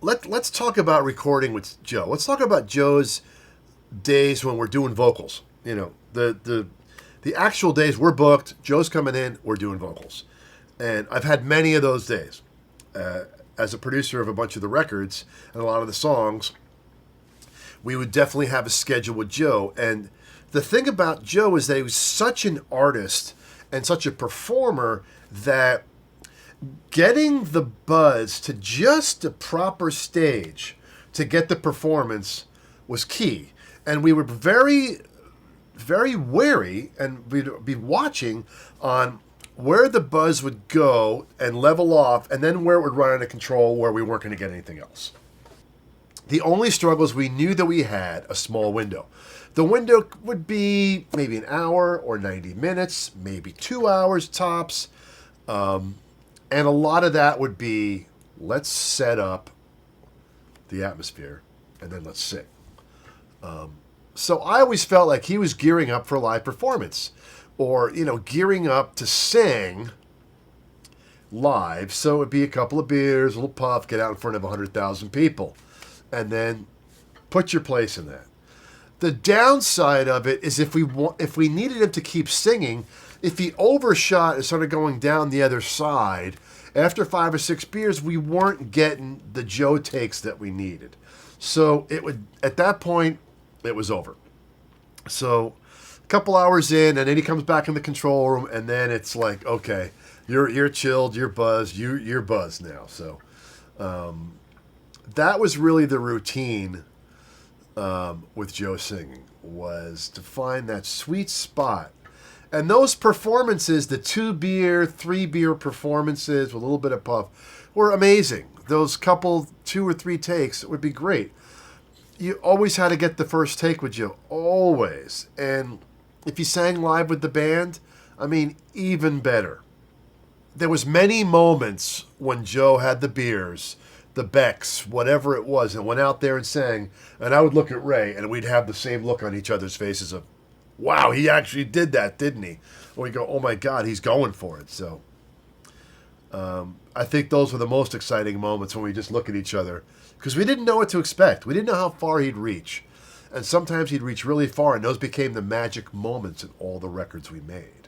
let's talk about recording with Joe. Let's talk about Joe's days when we're doing vocals. You know, the actual days we're booked. Joe's coming in. We're doing vocals, and I've had many of those days. As a producer of a bunch of the records and a lot of the songs, we would definitely have a schedule with Joe. And the thing about Joe is that he was such an artist and such a performer that getting the buzz to just a proper stage to get the performance was key. And we were very, very wary, and we'd be watching on where the buzz would go and level off, and then where it would run out of control where we weren't going to get anything else. The only struggles, we knew that we had a small window. The window would be maybe an hour or 90 minutes, maybe 2 hours tops. And a lot of that would be, let's set up the atmosphere and then let's sing. So I always felt like he was gearing up for a live performance, or, you know, gearing up to sing live. So it would be a couple of beers, a little puff, get out in front of 100,000 people, and then put your place in that. The downside of it is if we needed him to keep singing, if he overshot and started going down the other side, after 5 or 6 beers, we weren't getting the Joe takes that we needed. So it would, at that point, it was over. So a couple hours in, and then he comes back in the control room, and then it's like, okay, you're chilled, you're buzzed, you're buzzed now. So that was really the routine with Joe singing, was to find that sweet spot. And those performances, the 2 beer, 3 beer performances with a little bit of puff, were amazing. Those couple 2 or 3 takes would be great. You always had to get the first take with Joe, always. And if you sang live with the band, I mean, even better. There was many moments when Joe had the beers, the Becks, whatever it was, and went out there and sang, and I would look at Ray, and we'd have the same look on each other's faces of, wow, he actually did that, didn't he? Or we go, oh my God, he's going for it. So I think those were the most exciting moments when we just look at each other, because we didn't know what to expect. We didn't know how far he'd reach. And sometimes he'd reach really far, and those became the magic moments in all the records we made.